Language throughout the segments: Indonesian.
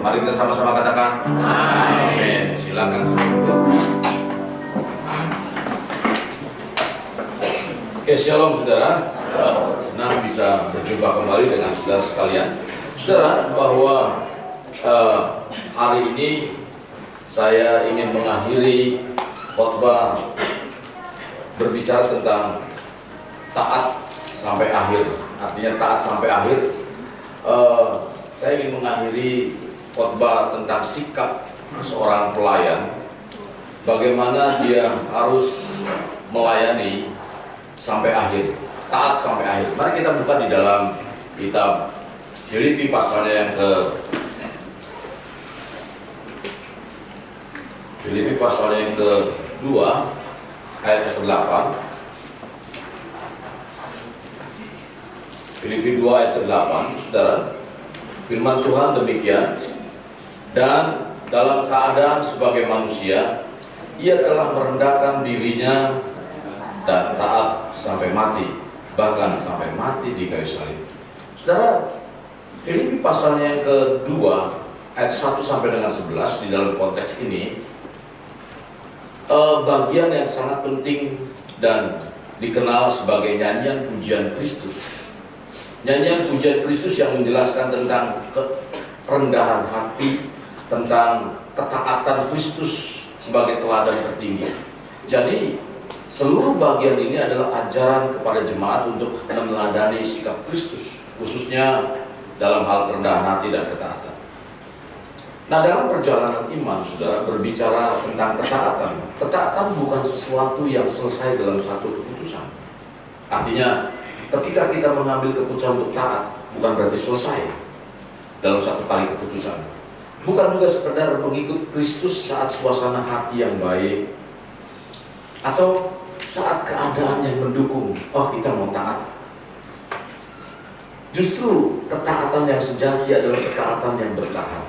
Mari kita sama-sama katakan amin. Silakan. Oke, shalom saudara. Senang bisa berjumpa kembali dengan saudara sekalian. Saudara, bahwa hari ini saya ingin mengakhiri khotbah berbicara tentang taat sampai akhir. Artinya taat sampai akhir. Saya ingin mengakhiri khotbah tentang sikap seorang pelayan, bagaimana dia harus melayani sampai akhir, taat sampai akhir. Mari kita buka di dalam kitab Filipi pasalnya yang kedua ayat ke-8. Filipi 2 ayat ke-8, saudara. Firman Tuhan demikian, dan dalam keadaan sebagai manusia, ia telah merendahkan dirinya dan taat sampai mati, bahkan sampai mati di kayu salib. Saudara, Filipi pasalnya yang kedua ayat 1 sampai dengan 11 di dalam konteks ini bagian yang sangat penting dan dikenal sebagai nyanyian pujian Kristus. Nyanyian pujian Kristus yang menjelaskan tentang kerendahan hati, tentang ketaatan Kristus sebagai teladan tertinggi. Jadi seluruh bagian ini adalah ajaran kepada jemaat untuk meneladani sikap Kristus, khususnya dalam hal kerendahan hati dan ketaatan. Nah, dalam perjalanan iman, saudara, berbicara tentang ketaatan. Ketaatan bukan sesuatu yang selesai dalam satu keputusan. Artinya, ketika kita mengambil keputusan untuk taat, bukan berarti selesai dalam satu kali keputusan. Bukan juga sekedar mengikut Kristus saat suasana hati yang baik, atau saat keadaan yang mendukung, oh kita mau taat. Justru ketaatan yang sejati adalah ketaatan yang bertahan.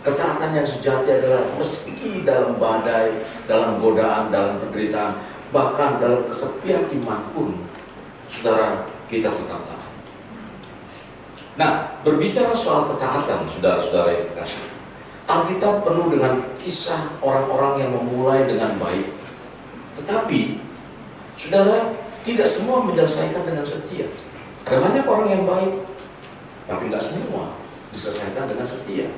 Ketaatan yang sejati adalah meski dalam badai, dalam godaan, dalam penderitaan, bahkan dalam kesepian iman pun, saudara, kita tetap taat. Nah, berbicara soal ketaatan, saudara-saudara yang kasih, Alkitab penuh dengan kisah orang-orang yang memulai dengan baik, tetapi saudara, tidak semua menyelesaikan dengan setia. Ada banyak orang yang baik, tapi tidak semua diselesaikan dengan setia.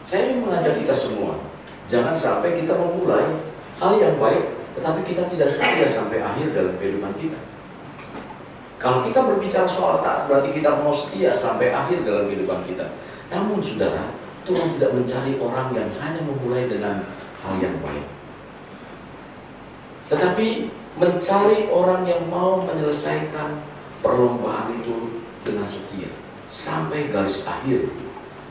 Saya ingin mengajak kita semua, jangan sampai kita memulai hal yang baik, tetapi kita tidak setia sampai akhir dalam kehidupan kita. Kalau kita berbicara soal taat, berarti kita mau setia sampai akhir dalam kehidupan kita. Namun saudara, Tuhan tidak mencari orang yang hanya memulai dengan hal yang baik, tetapi mencari orang yang mau menyelesaikan perlombaan itu dengan setia sampai garis akhir.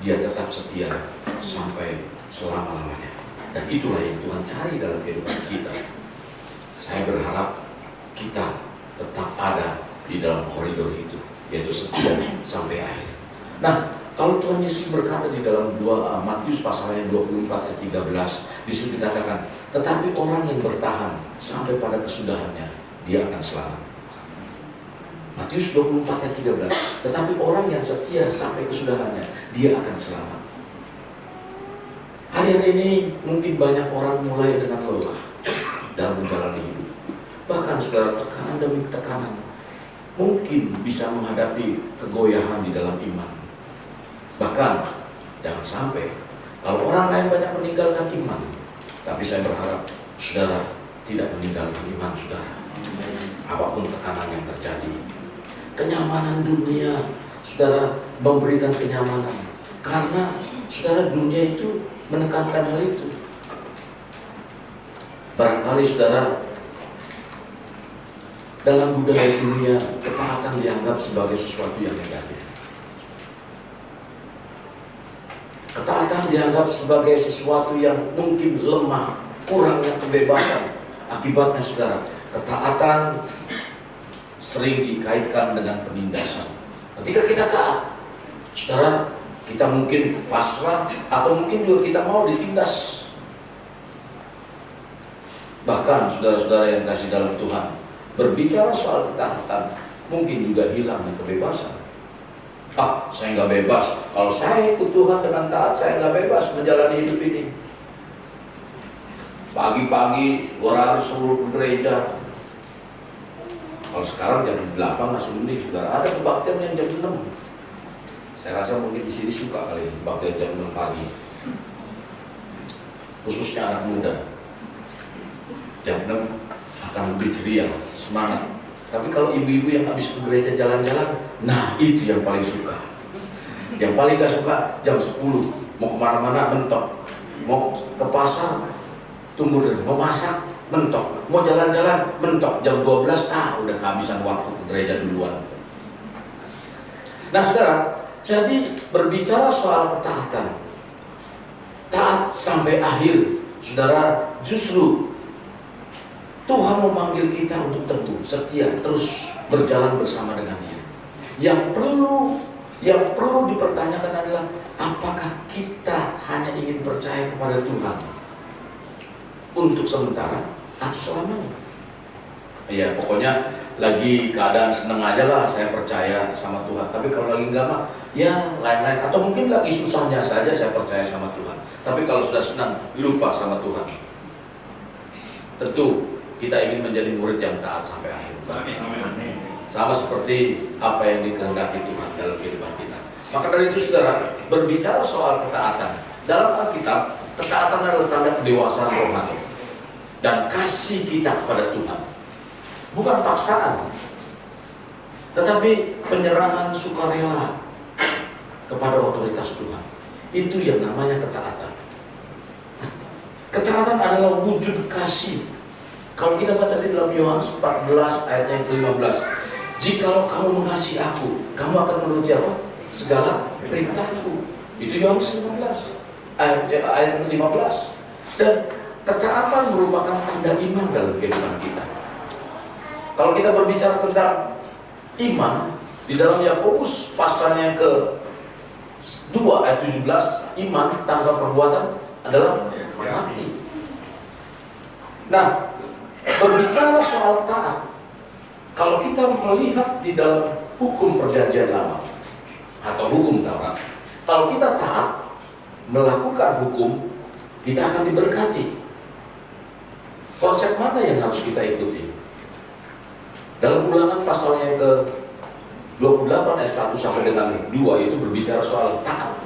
Dia tetap setia sampai selama-lamanya. Dan itulah yang Tuhan cari dalam kehidupan kita. Saya berharap kita tetap ada di dalam koridor itu, yaitu setia sampai akhir. Nah, kalau Tuhan Yesus berkata di dalam Matius pasal yang 24 ayat 13, di situ dikatakan, tetapi orang yang bertahan sampai pada kesudahannya, dia akan selamat. Matius 24 ayat 13, tetapi orang yang setia sampai kesudahannya, dia akan selamat. Hari-hari ini mungkin banyak orang mulai dengan lelah dalam menjalani hidup. Bahkan saudara, tekanan demi tekanan mungkin bisa menghadapi kegoyahan di dalam iman. Bahkan jangan sampai kalau orang lain banyak meninggalkan iman, tapi saya berharap saudara tidak meninggalkan iman saudara. Apapun tekanan yang terjadi, kenyamanan dunia, saudara, memberikan kenyamanan, karena saudara, dunia itu menekankan hal itu. Barangkali saudara, dalam budaya dunia, ketaatan dianggap sebagai sesuatu yang negatif. Ketaatan dianggap sebagai sesuatu yang mungkin lemah, kurangnya kebebasan. Akibatnya saudara, ketaatan sering dikaitkan dengan penindasan. Ketika kita taat, saudara, kita mungkin pasrah atau mungkin juga kita mau ditindas. Bahkan saudara-saudara yang kasih dalam Tuhan, berbicara soal ketaatan mungkin juga hilang kebebasan. Saya nggak bebas. Kalau saya ikut Tuhan dengan taat, saya nggak bebas menjalani hidup ini. Pagi-pagi gua harus suruh ke gereja. Kalau sekarang jam 8 masih mending, saudara. Ada kebaktian yang jam 6. Saya rasa mungkin di sini suka kali kebaktian jam 6 pagi. Khususnya anak muda. Jam 6 akan lebih ceria, semangat. Tapi kalau ibu-ibu yang habis ke gereja jalan-jalan, nah itu yang paling suka. Yang paling gak suka jam 10, mau kemana-mana mentok, mau ke pasar tunggu dulu, mau masak mentok, mau jalan-jalan mentok, jam 12 udah kehabisan waktu ke gereja duluan. Nah saudara, jadi berbicara soal ketaatan, taat sampai akhir, saudara, justru Tuhan memanggil kita untuk teguh, setia, terus berjalan bersama dengannya. Yang perlu dipertanyakan adalah, apakah kita hanya ingin percaya kepada Tuhan untuk sementara atau selamanya? Ya pokoknya lagi keadaan seneng aja lah saya percaya sama Tuhan. Tapi kalau lagi enggak mah, ya lain-lain. Atau mungkin lagi susahnya saja saya percaya sama Tuhan. Tapi kalau sudah senang, lupa sama Tuhan. Tentu kita ingin menjadi murid yang taat sampai akhir. Sama seperti apa yang dikehendaki Tuhan dalam kehidupan kita. Maka dari itu saudara, berbicara soal ketaatan, dalam Alkitab, ketaatan adalah tanda kedewasaan rohani dan kasih kita kepada Tuhan. Bukan paksaan, tetapi penyerahan sukarela kepada otoritas Tuhan. Itu yang namanya ketaatan. Ketaatan adalah wujud kasih. Kalau kita baca di dalam Yohanes 14 ayatnya yang ke-15, jikalau kamu mengasihi aku, kamu akan menuruti apa? Segala perintahku. Itu Yohanes 15 ayat 15. Dan ketaatan merupakan tanda iman dalam kehidupan kita. Kalau kita berbicara tentang iman, di dalam Yakobus pasalnya ke 2 ayat 17, iman tanpa perbuatan adalah mati. Nah, berbicara soal taat, kalau kita melihat di dalam hukum perjanjian lama atau hukum Taurat, kalau kita taat melakukan hukum, kita akan diberkati. Konsep mana yang harus kita ikuti? Dalam Ulangan pasalnya ke 28 ayat 1 sampai dengan 2 itu berbicara soal taat,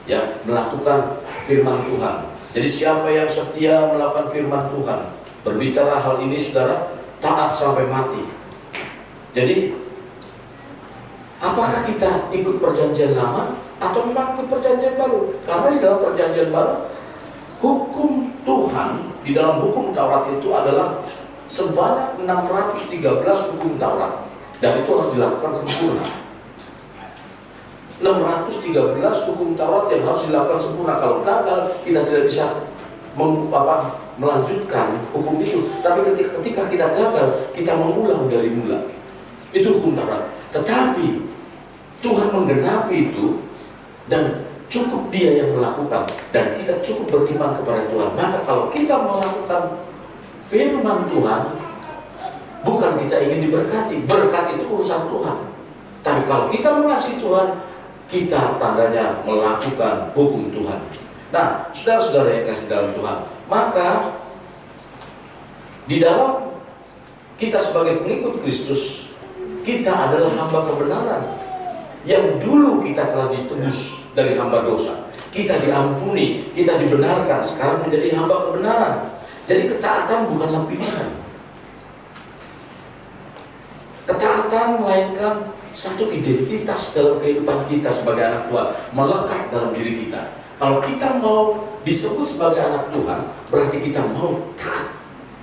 ya, melakukan firman Tuhan. Jadi siapa yang setia melakukan firman Tuhan, berbicara hal ini saudara, taat sampai mati. Jadi apakah kita ikut perjanjian lama atau memang ikut perjanjian baru? Karena di dalam perjanjian baru, hukum Tuhan di dalam hukum Taurat itu adalah sebanyak 613 hukum Taurat, dan itu harus dilakukan sempurna. 613 hukum Taurat yang harus dilakukan sempurna. Kalau gagal, kita tidak bisa melanjutkan hukum itu. Tapi ketika kita gagal, kita mengulang dari mula. Itu hukum Taurat. Tetapi Tuhan menggenapi itu, dan cukup Dia yang melakukan, dan kita cukup beriman kepada Tuhan. Maka kalau kita melakukan firman Tuhan, bukan kita ingin diberkati, berkat itu urusan Tuhan. Tapi kalau kita mengasihi Tuhan, kita tandanya melakukan hukum Tuhan. Nah, saudara-saudara yang kasih dalam Tuhan, maka di dalam kita sebagai pengikut Kristus, kita adalah hamba kebenaran. Yang dulu kita telah ditebus dari hamba dosa, kita diampuni, kita dibenarkan, sekarang menjadi hamba kebenaran. Jadi ketaatan bukanlah pilihan. Ketaatan melainkan satu identitas dalam kehidupan kita sebagai anak Tuhan, melekat dalam diri kita. Kalau kita mau disebut sebagai anak Tuhan, berarti kita mau taat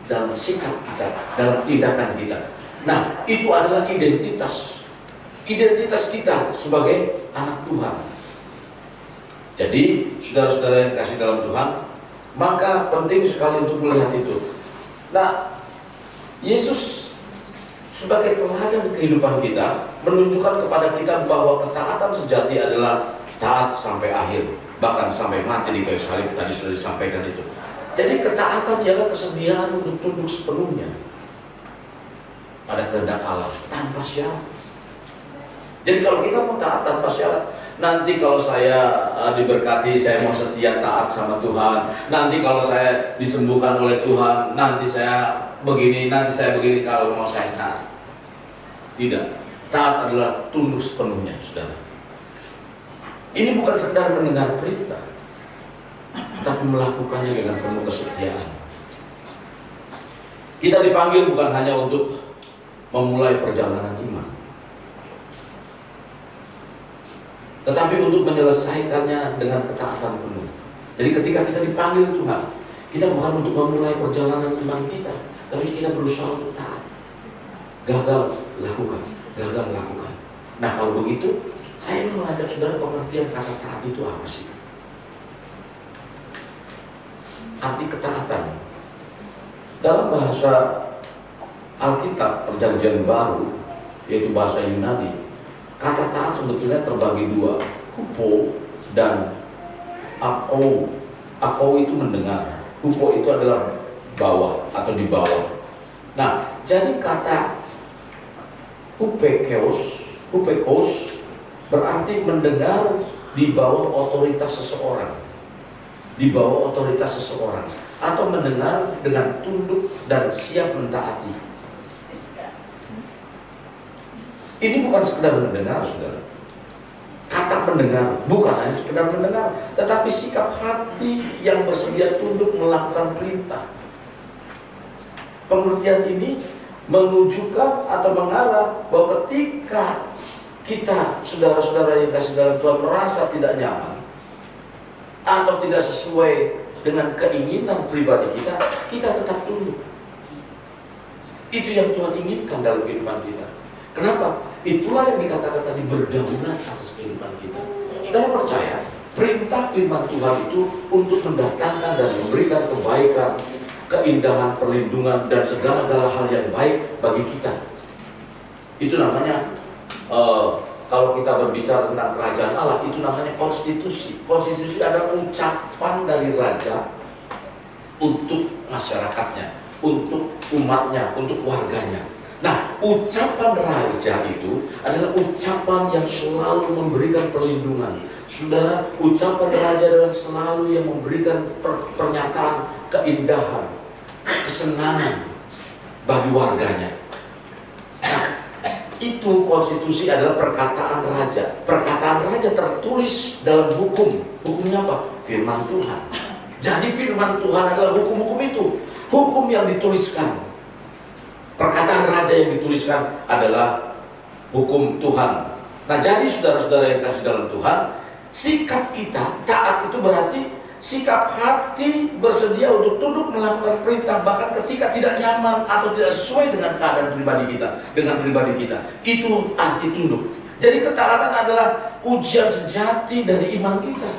dalam sikap kita, dalam tindakan kita. Nah, itu adalah identitas kita sebagai anak Tuhan. Jadi, saudara-saudara yang kasih dalam Tuhan, maka penting sekali untuk melihat itu. Nah, Yesus sebagai teladan kehidupan kita menunjukkan kepada kita bahwa ketaatan sejati adalah taat sampai akhir, bahkan sampai mati di kayu salib. Tadi sudah disampaikan itu. Jadi ketaatan ialah kesediaan untuk tunduk sepenuhnya pada kehendak Allah tanpa syarat. Jadi kalau kita mau taat tanpa syarat, nanti kalau saya diberkati, saya mau setia taat sama Tuhan. Nanti kalau saya disembuhkan oleh Tuhan, nanti saya begini, kalau mau saya taat. Tidak, taat adalah tunduk sepenuhnya, saudara. Ini bukan sekedar mendengar perintah, tapi melakukannya dengan penuh kesetiaan. Kita dipanggil bukan hanya untuk memulai perjalanan iman, tetapi untuk menyelesaikannya dengan ketaatan penuh. Jadi ketika kita dipanggil Tuhan, kita bukan untuk memulai perjalanan iman kita, tapi kita berusaha untuk taat. Gagal, lakukan. Gagal, lakukan. Nah kalau begitu, saya ingin mengajak saudara pengertian kata taat itu apa sih? Arti ketaatan dalam bahasa Alkitab Perjanjian Baru, yaitu bahasa Yunani, kata taat sebetulnya terbagi dua, hupo dan ako. Ako itu mendengar, hupo itu adalah bawah atau di bawah. Nah, jadi kata hupekos berarti mendengar di bawah otoritas seseorang, di bawah otoritas seseorang, atau mendengar dengan tunduk dan siap mentaati. Ini bukan sekedar mendengar, saudara. Kata mendengar bukan hanya sekedar mendengar, tetapi sikap hati yang bersedia tunduk melakukan perintah. Pengertian ini menunjukkan atau mengarah bahwa ketika kita, saudara-saudara yang kasih dalam Tuhan, merasa tidak nyaman atau tidak sesuai dengan keinginan pribadi kita, kita tetap tunduk. Itu yang Tuhan inginkan dalam kehidupan kita. Kenapa? Itulah yang dikatakan tadi, berdaulat atas kehidupan kita. Saudara percaya, perintah firman Tuhan itu untuk mendatangkan dan memberikan kebaikan, keindahan, perlindungan, dan segala-gala hal yang baik bagi kita. Itu namanya, kalau kita berbicara tentang kerajaan Allah, itu namanya konstitusi. Konstitusi adalah ucapan dari raja untuk masyarakatnya, untuk umatnya, untuk warganya. Nah, ucapan raja itu adalah ucapan yang selalu memberikan perlindungan. Saudara, ucapan raja adalah selalu yang memberikan pernyataan keindahan, kesenangan bagi warganya. Nah, itu konstitusi adalah perkataan raja. Perkataan raja tertulis dalam hukum. Hukumnya apa? Firman Tuhan. Jadi firman Tuhan adalah hukum-hukum itu. Hukum yang dituliskan. Perkataan raja yang dituliskan adalah hukum Tuhan. Nah, jadi saudara-saudara yang kasih dalam Tuhan, sikap kita taat itu berarti sikap hati bersedia untuk tunduk melakukan perintah bahkan ketika tidak nyaman atau tidak sesuai dengan keadaan pribadi kita, dengan pribadi kita. Itu arti tunduk. Jadi ketaatan adalah ujian sejati dari iman kita.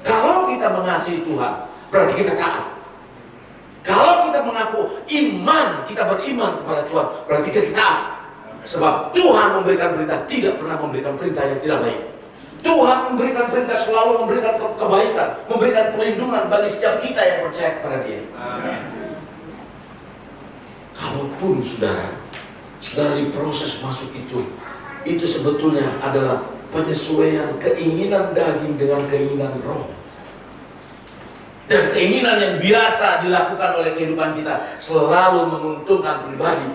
Kalau kita mengasihi Tuhan, berarti kita taat. Kalau kita mengaku iman, kita beriman kepada Tuhan, berarti kita taat. Sebab Tuhan memberikan perintah, tidak pernah memberikan perintah yang tidak baik. Tuhan memberikan perintah, selalu memberikan kebaikan, memberikan perlindungan bagi setiap kita yang percaya kepada Dia. Amin. Kalaupun saudara di proses masuk itu sebetulnya adalah penyesuaian keinginan daging dengan keinginan roh. Dan keinginan yang biasa dilakukan oleh kehidupan kita selalu menguntungkan pribadi.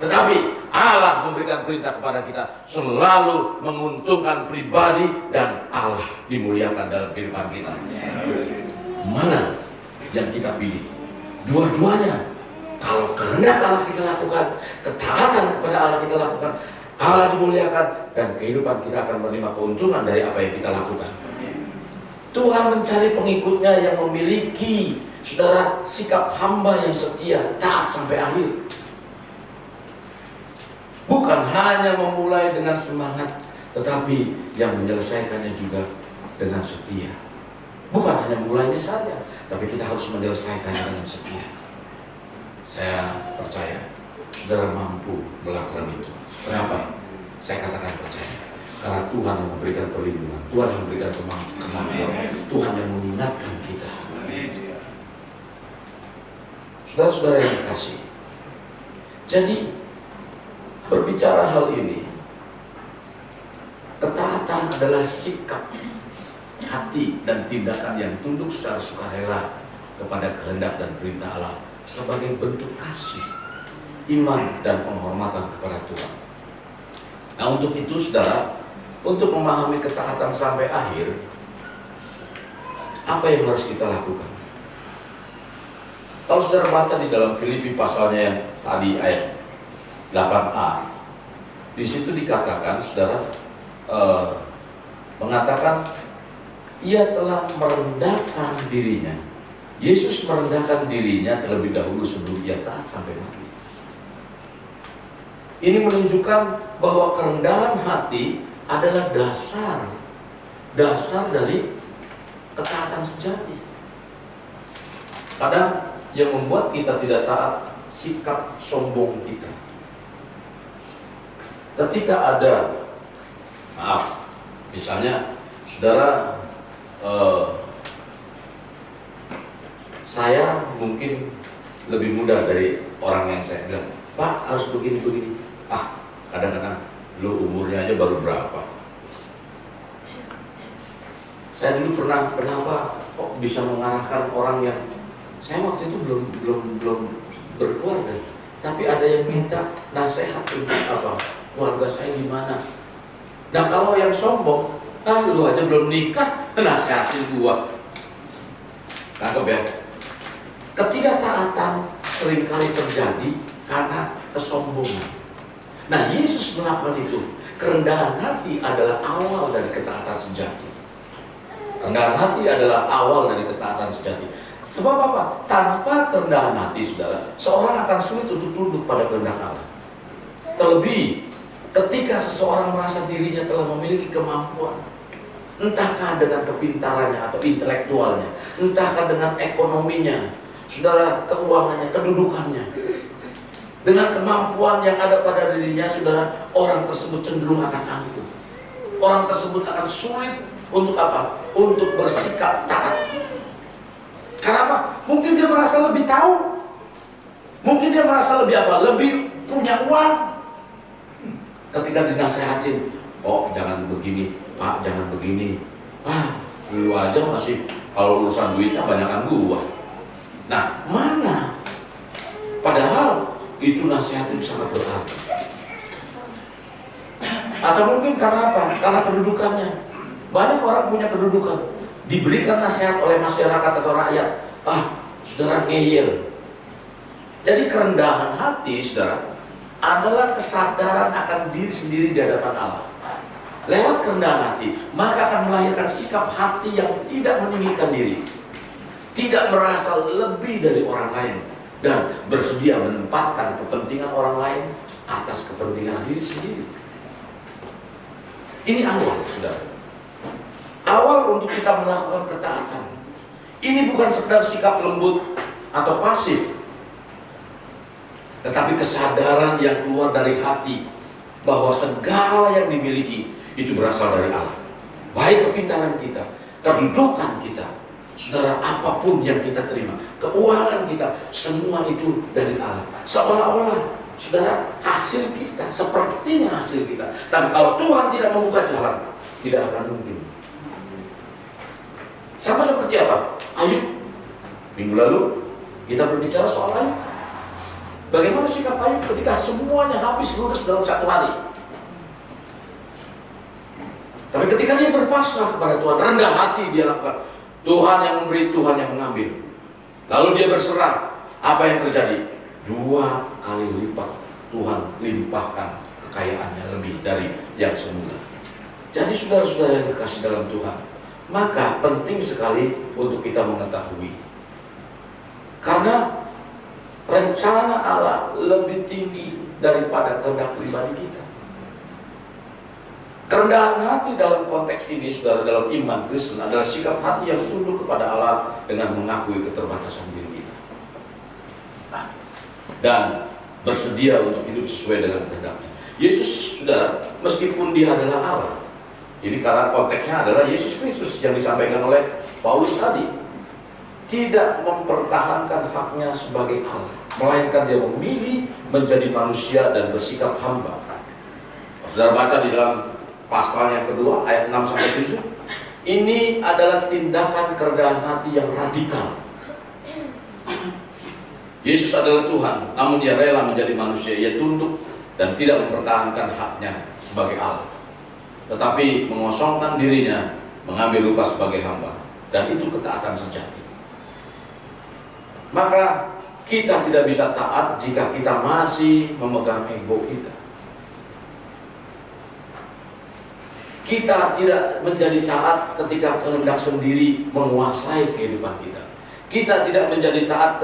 Tetapi Allah memberikan perintah kepada kita selalu menguntungkan pribadi dan Allah dimuliakan dalam kehidupan kita. Mana yang kita pilih? Dua-duanya. Kalau kehendak Allah kita lakukan, ketaatan kepada Allah kita lakukan, Allah dimuliakan dan kehidupan kita akan menerima keuntungan dari apa yang kita lakukan. Tuhan mencari pengikutnya yang memiliki, saudara, sikap hamba yang setia, taat sampai akhir. Bukan hanya memulai dengan semangat, tetapi yang menyelesaikannya juga dengan setia. Bukan hanya mulainya saja, tapi kita harus menyelesaikannya dengan setia. Saya percaya saudara mampu melakukan itu. Kenapa? Saya katakan percaya. Karena Tuhan yang memberikan perlindungan, Tuhan yang memberikan kemampuan, Tuhan yang mengingatkan kita. Saudara-saudara yang dikasihi, jadi berbicara hal ini, Ketaatan adalah sikap hati dan tindakan yang tunduk secara sukarela kepada kehendak dan perintah Allah sebagai bentuk kasih, iman, dan penghormatan kepada Tuhan. Nah, untuk itu saudara, untuk memahami ketaatan sampai akhir, apa yang harus kita lakukan? Kalau saudara baca di dalam Filipi pasalnya yang tadi ayat 8a, di situ dikatakan, saudara, mengatakan ia telah merendahkan dirinya. Yesus merendahkan dirinya terlebih dahulu sebelum ia taat sampai mati. Ini menunjukkan bahwa kerendahan hati adalah dasar dari ketaatan sejati. Kadang yang membuat kita tidak taat sikap sombong kita. Ketika ada, misalnya saudara, saya mungkin lebih muda dari orang yang saya bilang, Pak harus begini-begini. Kadang-kadang lu umurnya aja baru berapa? Saya dulu pernah, kenapa kok bisa mengarahkan orang yang saya waktu itu belum berkeluarga, tapi ada yang minta nasihat tentang apa keluarga saya gimana. Nah kalau yang sombong, lu aja belum nikah, nasihatin gua. Nangkep ya? Ketidaktaatan seringkali terjadi karena kesombongan. Nah, Yesus melakukan itu. Kerendahan hati adalah awal dari ketaatan sejati. Kerendahan hati adalah awal dari ketaatan sejati. Sebab apa? Tanpa kerendahan hati, saudara, seorang akan sulit untuk tunduk pada kehendak Allah. Terlebih ketika seseorang merasa dirinya telah memiliki kemampuan, entahkah dengan kepintarannya atau intelektualnya, entahkah dengan ekonominya, saudara, keuangannya, kedudukannya, dengan kemampuan yang ada pada dirinya, saudara, orang tersebut cenderung akan angkuh. Orang tersebut akan sulit untuk apa? Untuk bersikap taat. Kenapa? Mungkin dia merasa lebih tahu. Mungkin dia merasa lebih apa? Lebih punya uang. Ketika dinasehatin, jangan begini, Pak, jangan begini. Lu aja masih, kalau urusan duitnya banyakan gua. Nah, mana? Padahal itu nasihat itu sangat berarti. Atau mungkin karena apa? Karena kedudukannya. Banyak orang punya kedudukan, diberikan nasihat oleh masyarakat atau rakyat. Saudara ngeyel. Jadi kerendahan hati, saudara, adalah kesadaran akan diri sendiri di hadapan Allah. Lewat kerendahan hati, maka akan melahirkan sikap hati yang tidak meninggikan diri, tidak merasa lebih dari orang lain, dan bersedia menempatkan kepentingan orang lain atas kepentingan diri sendiri. Ini awal, saudara. Awal untuk kita melakukan ketaatan. Ini bukan sekedar sikap lembut atau pasif, tetapi kesadaran yang keluar dari hati bahwa segala yang dimiliki itu berasal dari Allah. Baik kepintaran kita, kedudukan kita, saudara, apapun yang kita terima, keuangan kita, semua itu dari Allah. Seolah-olah, saudara, hasil kita, sepertinya hasil kita. Tapi kalau Tuhan tidak membuka jalan, tidak akan mungkin. Sama seperti apa? Ayub. Minggu lalu kita berbicara soal Ayub. Bagaimana sikap Ayub ketika semuanya habis ludes dalam satu hari? Tapi ketika dia berpasrah kepada Tuhan, rendah hati dia lakukan. Tuhan yang memberi, Tuhan yang mengambil. Lalu dia berserah. Apa yang terjadi? 2 kali lipat Tuhan limpahkan kekayaannya lebih dari yang semula. Jadi saudara-saudara yang dikasih dalam Tuhan, maka penting sekali untuk kita mengetahui, karena rencana Allah lebih tinggi daripada kehendak pribadi kita. Kerendahan hati dalam konteks ini, saudara, dalam iman Kristen adalah sikap hati yang tunduk kepada Allah dengan mengakui keterbatasan diri kita dan bersedia untuk hidup sesuai dengan kehendaknya. Yesus, saudara, meskipun dia adalah Allah, jadi karena konteksnya adalah Yesus Kristus yang disampaikan oleh Paulus tadi, tidak mempertahankan haknya sebagai Allah, melainkan dia memilih menjadi manusia dan bersikap hamba. Saudara baca di dalam pasal yang kedua ayat 6-7. Ini adalah tindakan kerendahan hati yang radikal. Yesus adalah Tuhan, namun Dia rela menjadi manusia. Ia tunduk dan tidak mempertahankan haknya sebagai Allah, tetapi mengosongkan dirinya, mengambil rupa sebagai hamba. Dan itu ketaatan sejati. Maka kita tidak bisa taat jika kita masih memegang ego kita. Kita tidak menjadi taat ketika kehendak sendiri menguasai kehidupan kita. Kita tidak menjadi taat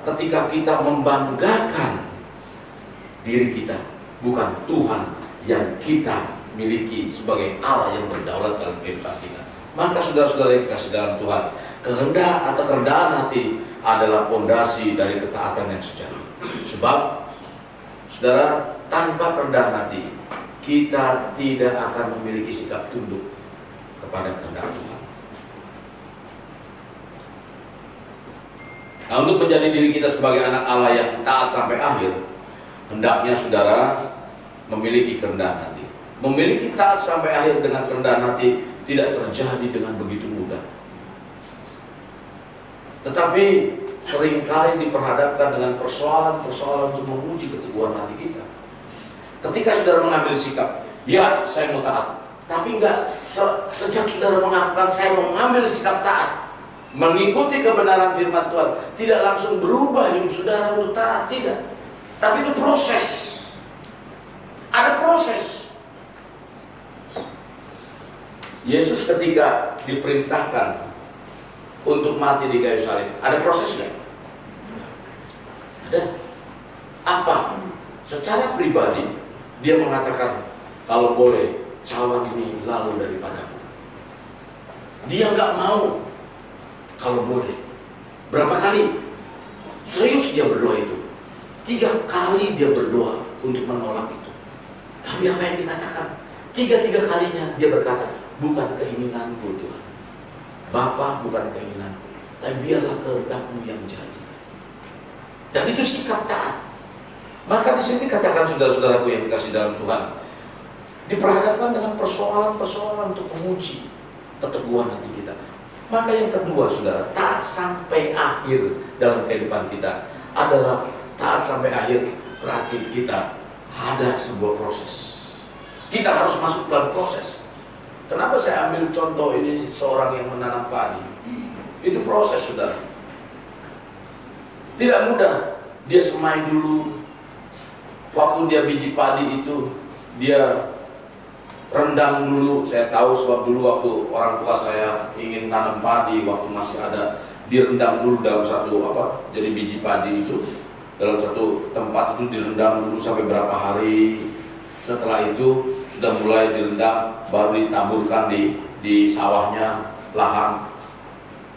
ketika kita membanggakan diri kita, bukan Tuhan yang kita miliki sebagai Allah yang berdaulat dalam kehidupan kita. Maka saudara-saudara yang kasih dalam Tuhan, kehendak atau kerendahan hati adalah fondasi dari ketaatan yang sejati. Sebab saudara, tanpa kerendahan hati kita tidak akan memiliki sikap tunduk kepada kehendak Tuhan. Nah, untuk menjadi diri kita sebagai anak Allah yang taat sampai akhir, hendaknya saudara memiliki kerendahan hati. Memiliki taat sampai akhir dengan kerendahan hati tidak terjadi dengan begitu mudah. Tetapi seringkali diperhadapkan dengan persoalan-persoalan untuk menguji keteguhan hati kita. Ketika saudara mengambil sikap, ya saya mau taat, tapi enggak sejak saudara mengatakan saya mau mengambil sikap taat, mengikuti kebenaran firman Tuhan, tidak langsung berubah hidup saudara untuk taat, tidak. Tapi itu proses. Ada proses. Yesus ketika diperintahkan untuk mati di kayu salib, ada prosesnya. Ada. Apa? Secara pribadi dia mengatakan, kalau boleh cawan ini lalu daripadaku. Dia nggak mau. Kalau boleh. Berapa kali? Serius dia berdoa itu. 3 kali dia berdoa untuk menolak itu. Tapi apa yang dikatakan? 3 kalinya dia berkata, bukan keinginanku Tuhan, Bapa, bukan keinginanku, tapi biarlah kehendak-Mu yang jadi. Dan itu sikap taat. Maka di sini katakan saudara-saudaraku yang dikasih dalam Tuhan, diperhadapkan dengan persoalan-persoalan untuk menguji keteguhan hati kita. Maka yang kedua, saudara, taat sampai akhir dalam kehidupan kita adalah taat sampai akhir. Berarti kita ada sebuah proses. Kita harus masuk dalam proses. Kenapa saya ambil contoh ini seorang yang menanam padi? Itu proses, saudara. Tidak mudah. Dia semai dulu. Waktu dia biji padi itu, dia rendam dulu. Saya tahu sebab dulu waktu orang tua saya ingin nanam padi, waktu masih ada, direndam dulu dalam satu jadi biji padi itu dalam satu tempat itu direndam dulu sampai berapa hari. Setelah itu sudah mulai direndam, baru ditaburkan di sawahnya, lahan.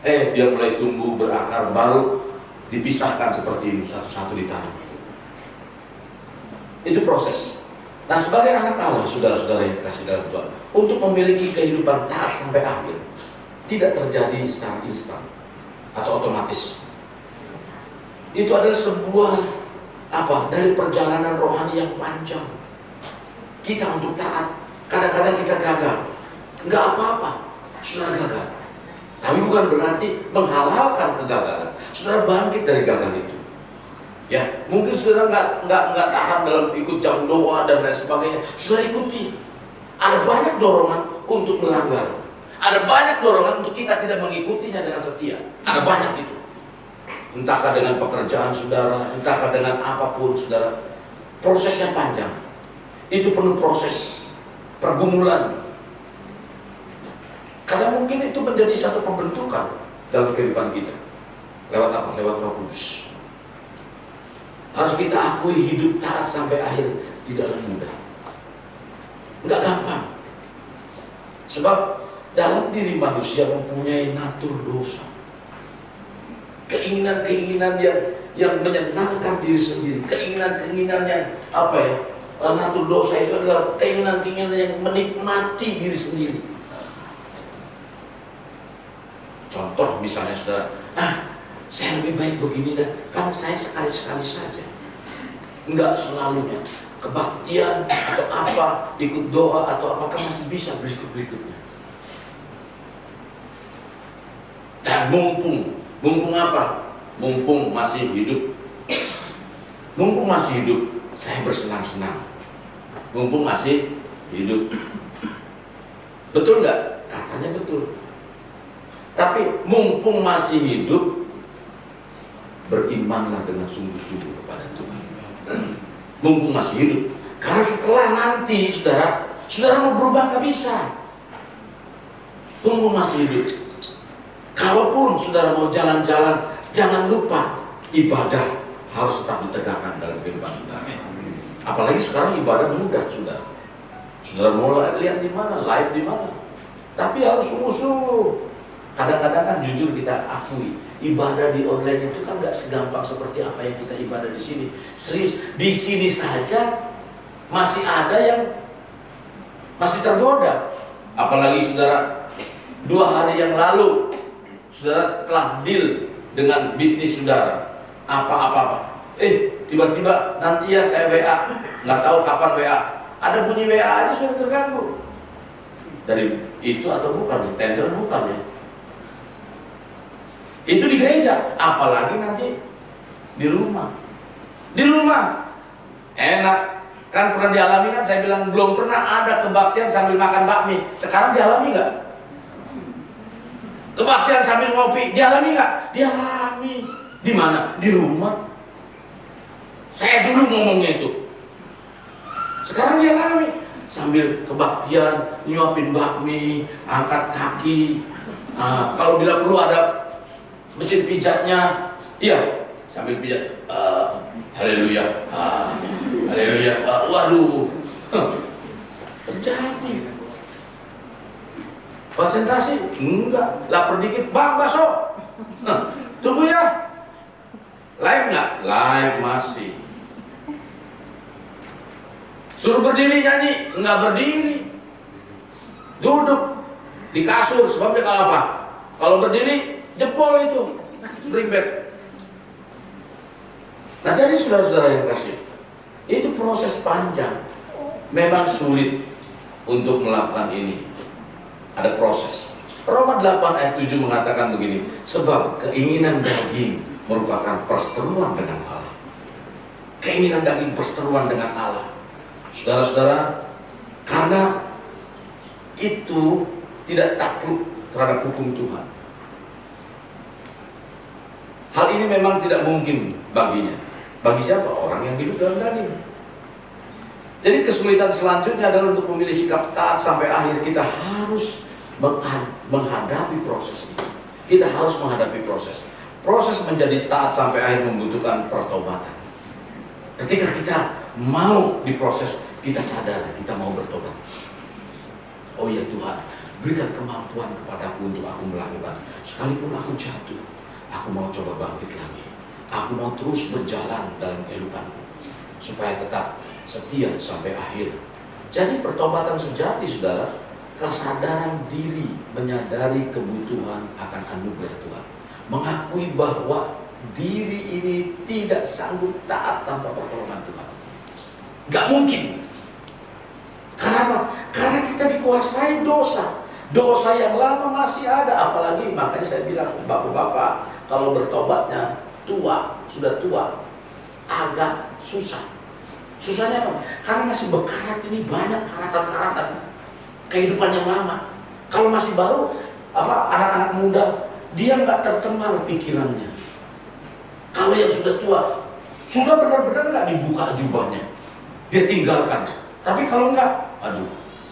Dia mulai tumbuh berakar, baru dipisahkan seperti ini, satu-satu ditanam. Itu proses. Nah, sebagai anak Allah, saudara-saudara yang kasih dalam Tuhan, untuk memiliki kehidupan taat sampai akhir tidak terjadi secara instan atau otomatis. Itu adalah sebuah dari perjalanan rohani yang panjang. Kita untuk taat, kadang-kadang kita gagal. Enggak apa-apa, saudara gagal. Tapi bukan berarti menghalalkan kegagalan. Saudara bangkit dari gagal itu. Ya, mungkin saudara nggak tahan dalam ikut jam doa dan lain sebagainya. Saudara ikuti. Ada banyak dorongan untuk melanggar. Ada banyak dorongan untuk kita tidak mengikutinya dengan setia. Ada banyak itu. Entahkah dengan pekerjaan saudara, entahkah dengan apapun saudara. Prosesnya panjang. Itu penuh proses, pergumulan. Karena mungkin itu menjadi satu pembentukan dalam kehidupan kita. Lewat apa? Lewat Roh Kudus. Harus kita akui hidup taat sampai akhir tidaklah mudah. Enggak gampang. Sebab dalam diri manusia mempunyai natur dosa. Keinginan-keinginan yang menyenangkan diri sendiri. Keinginan-keinginan yang natur dosa itu adalah keinginan-keinginan yang menikmati diri sendiri. Contoh misalnya saudara, saya lebih baik begini dah, kan saya sekali-sekali saja. Enggak selalunya. kebaktian atau apa, ikut doa atau apakah masih bisa berikut-berikutnya. Dan mumpung apa? Mumpung masih hidup. Mumpung masih hidup, saya bersenang-senang. Mumpung masih hidup. Betul nggak? Katanya betul. Tapi mumpung masih hidup, berimanlah dengan sungguh-sungguh kepada Tuhan. Mumpung masih hidup. Karena setelah nanti, saudara mau berubah nggak bisa. Mumpung masih hidup. Kalaupun saudara mau jalan-jalan, jangan lupa ibadah harus tetap ditegakkan dalam kehidupan saudara. Apalagi sekarang ibadah mudah, saudara mau lihat di mana, live di mana. Tapi harus sungguh-sungguh. Kadang-kadang kan jujur kita akui, ibadah di online itu kan nggak segampang seperti apa yang kita ibadah di sini. Serius, di sini saja masih ada yang masih tergoda. Apalagi saudara, 2 hari yang lalu saudara telah deal dengan bisnis saudara. Apa-apa. Tiba-tiba nanti ya saya WA, nggak tahu kapan WA. Ada bunyi WA aja sudah terganggu. Dari itu atau bukan? Tender bukan ya? Itu di gereja, apalagi nanti di rumah. Di rumah enak kan, pernah dialami kan? Saya bilang belum pernah ada kebaktian sambil makan bakmi. Sekarang dialami nggak? Kebaktian sambil ngopi dialami nggak? Dialami. Di mana? Di rumah. Saya dulu ngomongnya itu. Sekarang dialami sambil kebaktian, nyuapin bakmi, angkat kaki. Kalau bila perlu ada mesin pijatnya, iya, sambil pijat, haleluya, haleluya, waduh, terjadi. Konsentrasi? Enggak, lapar dikit, bang bakso, tunggu ya. Live nggak? Live masih. Suruh berdiri nyanyi, enggak berdiri. Duduk di kasur, sebabnya kalau apa? Kalau berdiri jebol itu spring bed. Nah, jadi saudara-saudara yang kasih, itu proses panjang. Memang sulit untuk melakukan ini. Ada proses. Roma 8 ayat 7 mengatakan begini, sebab keinginan daging merupakan perseteruan dengan Allah. Keinginan daging perseteruan dengan Allah. Saudara-saudara, karena itu tidak takluk terhadap hukum Tuhan. Hal ini memang tidak mungkin baginya. Bagi siapa? Orang yang hidup dalam daging. Jadi kesulitan selanjutnya adalah untuk memilih sikap taat sampai akhir. Kita harus menghadapi proses ini. Kita harus menghadapi proses. Proses menjadi taat sampai akhir membutuhkan pertobatan. Ketika kita mau diproses, kita sadar kita mau bertobat. Oh ya Tuhan, berikan kemampuan kepadaku untuk aku melakukan. Sekalipun aku jatuh, aku mau coba bangkit lagi. Aku mau terus berjalan dalam kehidupanku supaya tetap setia sampai akhir. Jadi pertobatan sejati, saudara, kesadaran diri, menyadari kebutuhan akan anugerah Tuhan, mengakui bahwa diri ini tidak sanggup taat tanpa pertolongan Tuhan. Gak mungkin. Karena kita dikuasai dosa. Dosa yang lama masih ada. Apalagi, makanya saya bilang, bapak-bapak, kalau bertobatnya sudah tua, agak susah. Susahnya apa? Karena masih berkarat ini banyak karatan-karatan kehidupan yang lama. Kalau masih baru, anak-anak muda, dia nggak tercemar pikirannya. Kalau yang sudah tua, sudah benar-benar nggak dibuka jubahnya, dia tinggalkan. Tapi kalau nggak, aduh,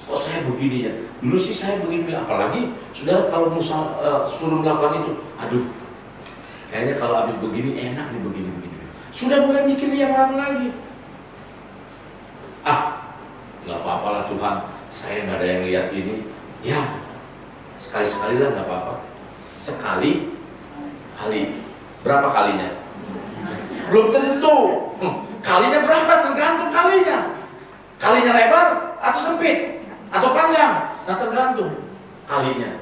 kok saya begini ya? Dulu sih saya begini, apalagi saudara kalau suruh melakukan itu, aduh, kayaknya kalau habis begini enak nih begini. Sudah mulai mikir yang lama lagi. Nggak apa-apa lah Tuhan, saya nggak ada yang lihat ini. Ya, sekali-sekali lah nggak apa-apa. Sekali, berapa kalinya? Belum tentu. Kalinya berapa? Tergantung kalinya. Kalinya lebar atau sempit atau panjang? Nah, tergantung kalinya.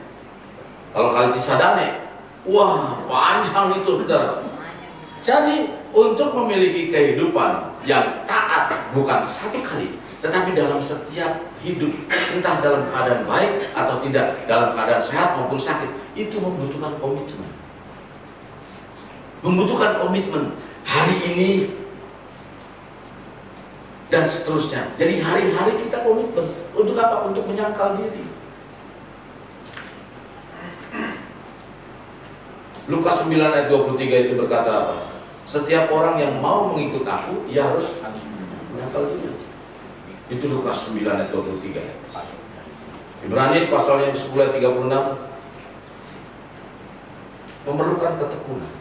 Kalau kali Cisadane, wah panjang itu, saudara. Jadi untuk memiliki kehidupan yang taat taat bukan satu kali, tetapi dalam setiap hidup, entah dalam keadaan baik atau tidak, dalam keadaan sehat maupun sakit, itu membutuhkan komitmen. Membutuhkan komitmen hari ini dan seterusnya. Jadi hari-hari kita komitmen. Untuk apa? Untuk menyangkal diri. Lukas 9 ayat 23 itu berkata apa? Setiap orang yang mau mengikut aku, ia harus menyangkal diri. Itu Lukas 9 ayat 23. Ibrani pasal yang 10 ayat 36 memerlukan ketekunan.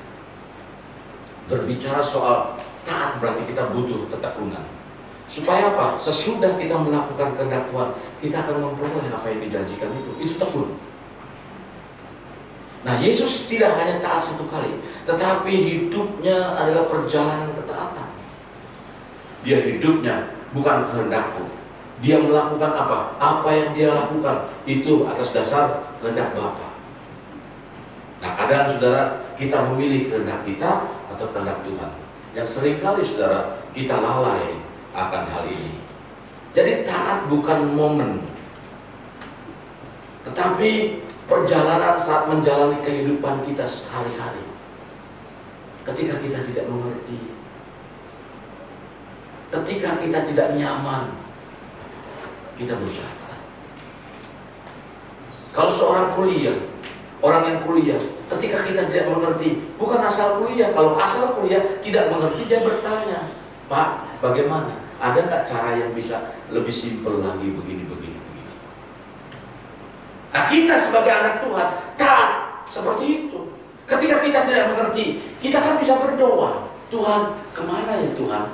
Berbicara soal taat berarti kita butuh ketekunan. Supaya apa? Sesudah kita melakukan kehendak Tuhan, kita akan memperoleh apa yang dijanjikan itu. Itu tekun. Nah, Yesus tidak hanya taat satu kali, tetapi hidupnya adalah perjalanan ketaatan. Dia hidupnya bukan kehendakku. Dia melakukan apa? Apa yang dia lakukan itu atas dasar kehendak Bapa. Nah, kadang saudara, kita memilih kehendak kita atau kehendak Tuhan. Yang seringkali saudara, kita lalai akan hal ini. Jadi taat bukan momen, tetapi perjalanan saat menjalani kehidupan kita sehari-hari. Ketika kita tidak mengerti, ketika kita tidak nyaman, kita berusaha taat. Kalau seorang kuliah, orang yang kuliah, ketika kita tidak mengerti, bukan asal kuliah. Kalau asal kuliah tidak mengerti, dia bertanya, Pak, bagaimana? Ada nggak cara yang bisa lebih simpel lagi begini. Nah, kita sebagai anak Tuhan taat seperti itu. Ketika kita tidak mengerti, kita kan bisa berdoa, Tuhan, kemana ya Tuhan?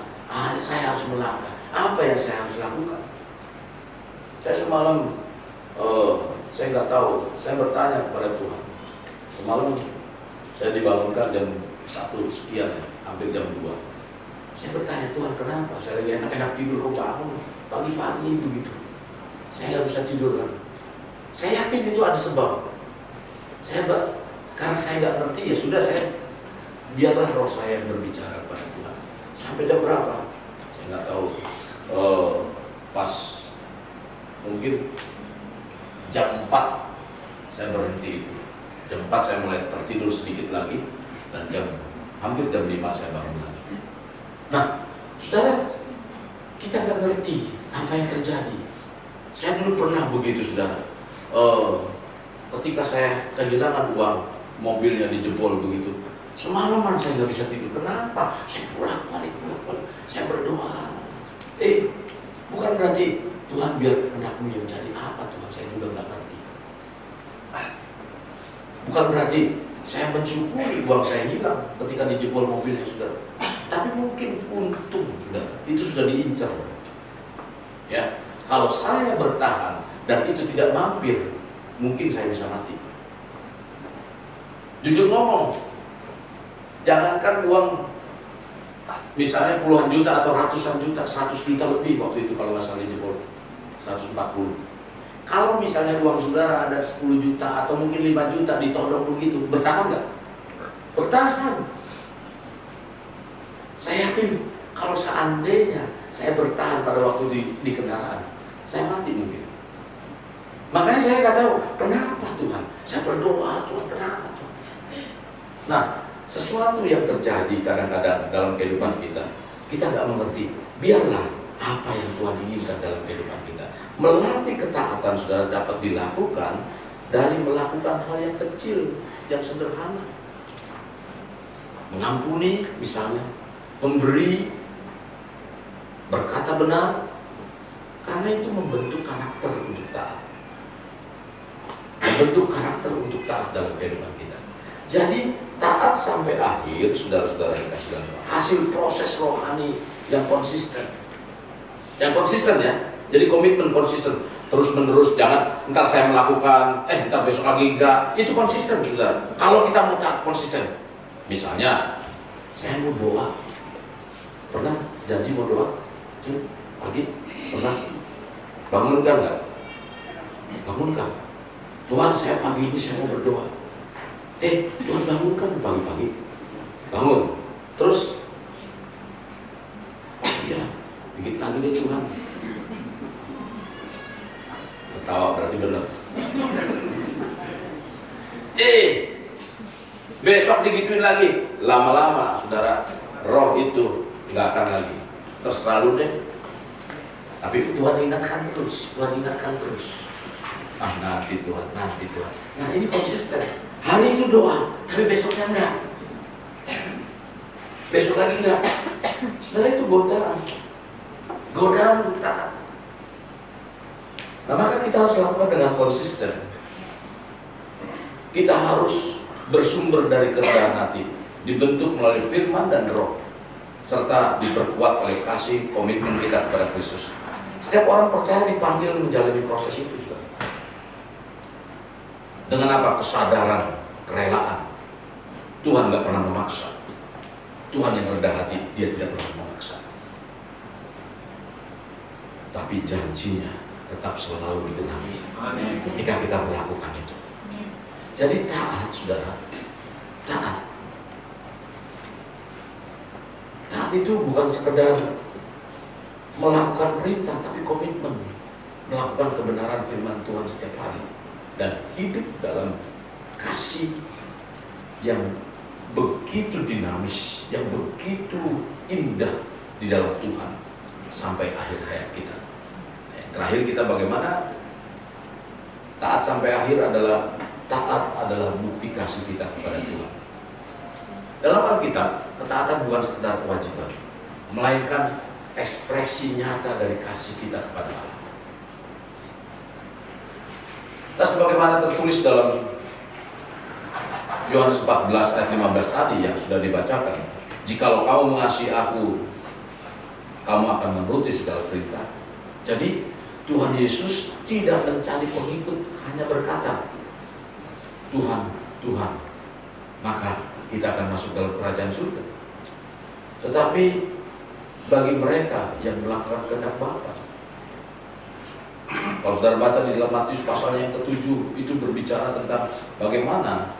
Saya harus melangkah. Apa yang saya harus lakukan? Saya semalam, saya nggak tahu. Saya bertanya kepada Tuhan. Semalam saya dibangunkan jam 1 sekian, hampir jam 2. Saya bertanya, Tuhan, kenapa? Saya lagi enak-enak tidur, kok bangun pagi-pagi begitu. Saya nggak bisa tidur kan? Saya yakin itu ada sebab. Karena saya nggak ngerti, ya sudah, saya biarlah roh saya yang berbicara kepada Tuhan. Sampai jam berapa? Saya nggak tahu. Pas mungkin jam 4 saya berhenti itu. Jam 4 saya mulai tertidur sedikit lagi, dan hampir jam 5 saya bangun lagi. Nah, saudara, kita nggak ngerti apa yang terjadi. Saya dulu pernah begitu, saudara. Ketika saya kehilangan uang, mobilnya dijebol begitu, semalaman saya nggak bisa tidur. Kenapa? Saya bolak-balik. Saya berdoa. Bukan berarti Tuhan biar kehendakmu yang jadi apa, Tuhan, saya juga nggak ngerti. Bukan berarti saya mensyukuri uang saya hilang ketika dijebol mobilnya, saudara. Tapi mungkin untung, saudara, itu sudah diincar. Ya, kalau saya bertahan dan itu tidak mampir, mungkin saya bisa mati. Jujur ngomong, jangankan uang misalnya puluhan juta atau ratusan juta, 100 juta lebih waktu itu kalau nggak salah jebol, 140. Kalau misalnya uang saudara ada 10 juta atau mungkin 5 juta ditodong begitu, bertahan nggak? Bertahan. Saya yakin kalau seandainya saya bertahan pada waktu di kendaraan, saya mati mungkin. Makanya saya nggak tahu kenapa Tuhan. Saya berdoa, Tuhan, kenapa Tuhan? Nah, sesuatu yang terjadi kadang-kadang dalam kehidupan kita nggak mengerti. Biarlah apa yang Tuhan inginkan dalam kehidupan kita. Melatih ketaatan, saudara, dapat dilakukan dari melakukan hal yang kecil, yang sederhana. Mengampuni misalnya, memberi, berkata benar, karena itu membentuk karakter untuk taat. Membentuk karakter untuk taat dalam kehidupan kita. Jadi taat sampai akhir, saudara-saudara yang kasih dalam hasil proses rohani yang konsisten. Yang konsisten ya. Jadi komitmen konsisten, terus menerus, jangan entar saya melakukan, entar besok lagi enggak. Itu konsisten, saudara. Kalau kita mau taat konsisten, misalnya saya mau doa, pernah janji mau doa, pagi pernah bangunkan nggak? Bangunkan. Tuhan, saya pagi ini saya mau berdoa. Tuhan bangunkan pagi-pagi. Bangun. Terus, iya, besok digituin lagi. Lama-lama saudara, roh itu nggak akan lagi. Terserah lu deh. Tapi Tuhan ingatkan terus, Tuhan ingatkan terus. Ah, nanti Tuhan, nanti Tuhan. Nah, ini konsisten. Hari itu doa, tapi besoknya enggak. Besok lagi enggak. Saudara, itu godaan. Godaan untuk taat. Nah, maka kita harus lakukan dengan konsisten. Kita harus bersumber dari kerendahan hati, dibentuk melalui firman dan roh, serta diperkuat oleh kasih komitmen kita kepada Kristus. Setiap orang percaya dipanggil menjalani proses itu, saudara. Dengan apa? Kesadaran, kerelaan. Tuhan gak pernah memaksa. Tuhan yang rendah hati, dia tidak pernah memaksa. Tapi janjinya tetap selalu digenapi ketika kita melakukan itu. Jadi taat, saudara. Taat. Taat itu bukan sekedar melakukan perintah, tapi komitmen melakukan kebenaran firman Tuhan setiap hari dan hidup dalam kasih yang begitu dinamis, yang begitu indah di dalam Tuhan sampai akhir hayat kita. Terakhir kita bagaimana? Taat sampai akhir adalah bukti kasih kita kepada Tuhan. Dalam Alkitab, ketaatan bukan sekedar kewajiban, melainkan ekspresi nyata dari kasih kita kepada Allah. Nah, sebagaimana tertulis dalam Yohanes 14 ayat 15 tadi yang sudah dibacakan, jikalau kamu mengasihi aku, kamu akan menuruti segala perintah. Jadi Tuhan Yesus tidak mencari pengikut, hanya berkata, Tuhan, Tuhan, maka kita akan masuk dalam kerajaan surga. Tetapi bagi mereka yang melakukan kehendak Bapa. Kalau saudara baca di dalam Matius pasal yang ke-7, itu berbicara tentang bagaimana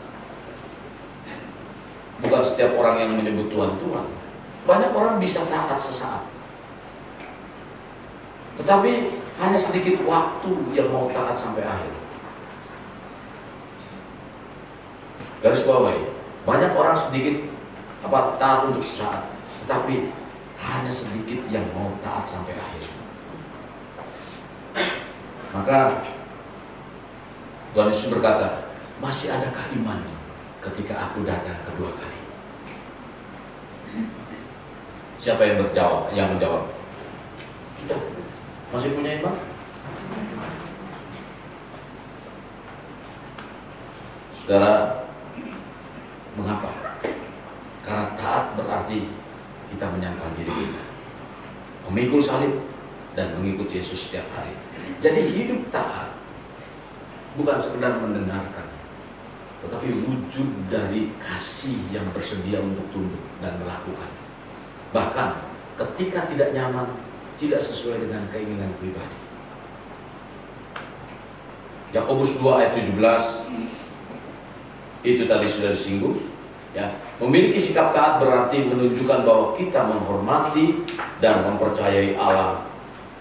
bukan setiap orang yang menyebut Tuhan, Tuhan. Banyak orang bisa taat sesaat, tetapi hanya sedikit waktu yang mau taat sampai akhir. Garis bawahi, banyak orang sedikit taat untuk sesaat, tetapi hanya sedikit yang mau taat sampai akhir. Maka Tuhan Yesus berkata, masih adakah iman ketika aku datang kedua kali? Siapa yang berjawab? Yang menjawab? Kita masih punya iman? Saudara, mengapa? Karena taat berarti kita menyangkal diri kita, memikul salib dan mengikut Yesus setiap hari. Jadi hidup taat bukan sekedar mendengarkan, tetapi wujud dari kasih yang bersedia untuk tunduk dan melakukan. Bahkan ketika tidak nyaman, tidak sesuai dengan keinginan pribadi. Yakobus 2 ayat 17 itu tadi sudah disinggung. Ya, memiliki sikap taat berarti menunjukkan bahwa kita menghormati dan mempercayai Allah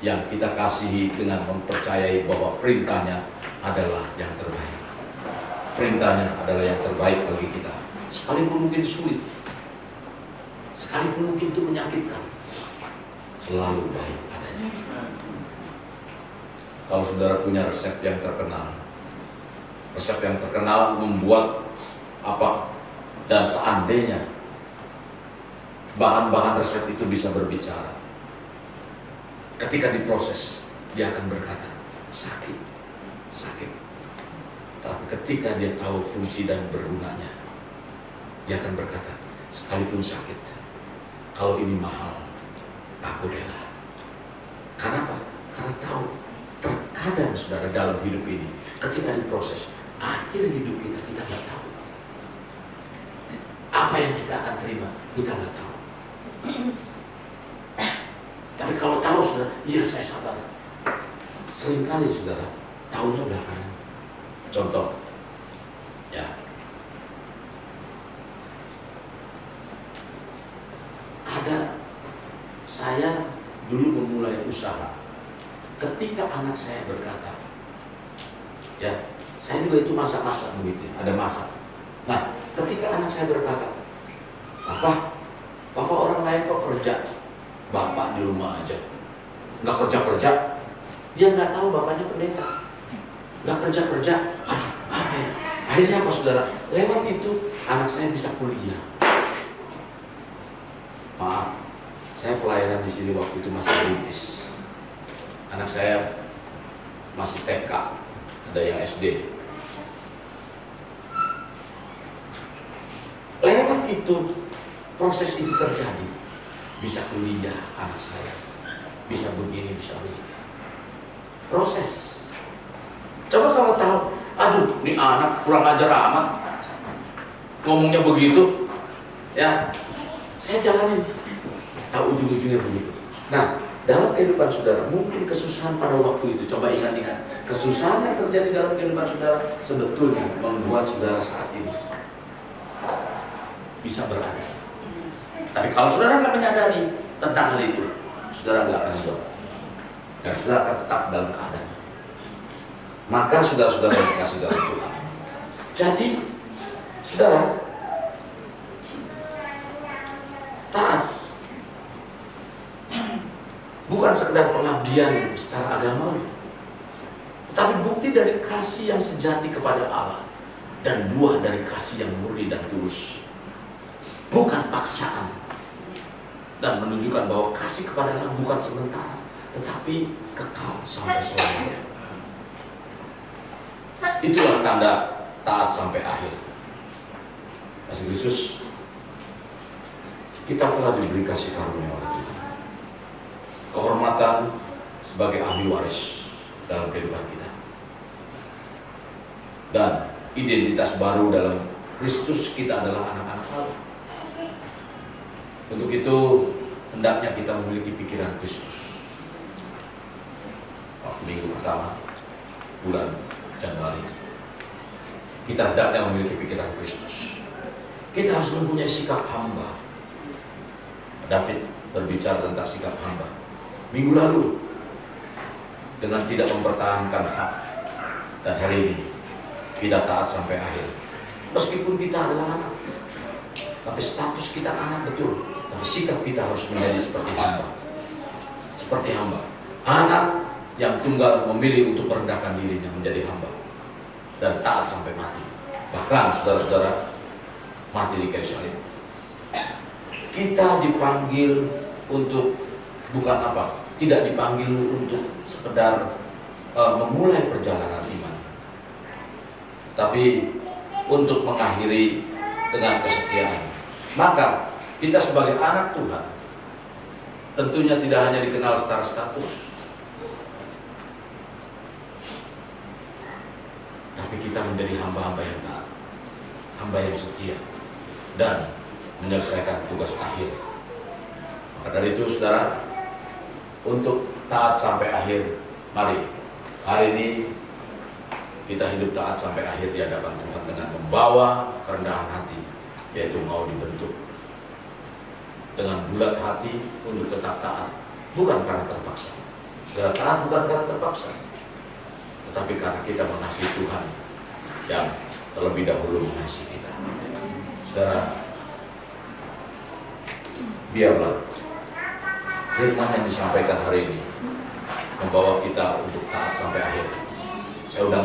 yang kita kasihi dengan mempercayai bahwa perintahnya adalah yang terbaik. Perintahnya adalah yang terbaik bagi kita. Sekalipun mungkin sulit, sekalipun mungkin itu menyakitkan, selalu baik adanya. Kalau saudara punya resep yang terkenal membuat apa, dan seandainya bahan-bahan resep itu bisa berbicara, ketika diproses dia akan berkata sakit. Tapi ketika dia tahu fungsi dan bergunanya, dia akan berkata, sekalipun sakit, kalau ini mahal, aku rela. Karena apa? Karena tahu terkadang saudara dalam hidup ini, ketika diproses, akhir hidup kita nggak tahu. Apa yang kita akan terima, kita nggak tahu. Tapi kalau tahu saudara, iya saya sabar. Seringkali saudara, tahunya belakangan. Contoh, ya, ada saya dulu memulai usaha. Ketika anak saya berkata, ya, saya juga itu masak-masak begitu, ada masak. Nah, Ketika anak saya berkata, Papa orang lain kok kerja, Bapak di rumah aja, nggak kerja-kerja. Dia nggak tahu bapaknya pendeta, nggak kerja-kerja. Apa ya? Akhirnya apa saudara? Lewat itu anak saya bisa kuliah. Maaf, saya pelayanan di sini waktu itu masih kritis. Anak saya masih TK, ada yang SD. Lewat itu, proses itu terjadi. Bisa kuliah anak saya, bisa begini, bisa begini. Proses. Coba kalau tahu, aduh, ini anak kurang ajar amat, ngomongnya begitu, ya, saya jalanin. Tahu ujung-ujungnya begitu. Nah, dalam kehidupan saudara, mungkin kesusahan pada waktu itu, coba ingat-ingat, kesusahan yang terjadi dalam kehidupan saudara sebetulnya membuat saudara saat ini bisa berada. Tapi kalau saudara nggak menyadari tentang hal itu, saudara nggak akan jauh. Dan saudara akan tetap dalam keadaan. Maka saudara-saudara yang dikasih dalam Tuhan. Jadi, saudara, taat bukan sekedar pengabdian secara agamawi, tetapi bukti dari kasih yang sejati kepada Allah dan buah dari kasih yang murni dan tulus. Bukan paksaan, dan menunjukkan bahwa kasih kepada Allah bukan sementara, tetapi kekal sampai selamanya. Itulah tanda taat sampai akhir. Kasih Kristus, kita telah diberi kasih karunia oleh Tuhan, kehormatan sebagai ahli waris dalam kehidupan kita, dan identitas baru dalam Kristus kita adalah anak-anak Allah. Untuk itu, hendaknya kita memiliki pikiran Kristus. Waktu minggu pertama bulan Januari, kita hendaknya memiliki pikiran Kristus. Kita harus mempunyai sikap hamba. David berbicara tentang sikap hamba minggu lalu, dengan tidak mempertahankan hak. Dan hari ini kita taat sampai akhir. Meskipun kita adalah anak, tapi status kita anak betul. Tapi sikap kita harus menjadi seperti hamba. Seperti hamba. Anak yang tunggal memilih untuk merendahkan dirinya menjadi hamba. Dan taat sampai mati. Bahkan saudara-saudara, mati di kayu salib. Kita dipanggil untuk, bukan apa, tidak dipanggil untuk sekedar memulai perjalanan iman, tapi untuk mengakhiri dengan kesetiaan. Maka kita sebagai anak Tuhan tentunya tidak hanya dikenal secara status, tapi kita menjadi hamba-hamba yang taat, hamba yang setia, dan menyelesaikan tugas akhir. Maka dari itu saudara, untuk taat sampai akhir, mari hari ini kita hidup taat sampai akhir di hadapan Tuhan dengan membawa kerendahan hati, yaitu mau dibentuk dengan bulat hati untuk tetap taat, bukan karena terpaksa. Sudah taat bukan karena terpaksa, tetapi karena kita mengasihi Tuhan yang terlebih dahulu mengasihi kita. Saudara, biarlah firman yang disampaikan hari ini membawa kita untuk taat sampai akhir. Saya undang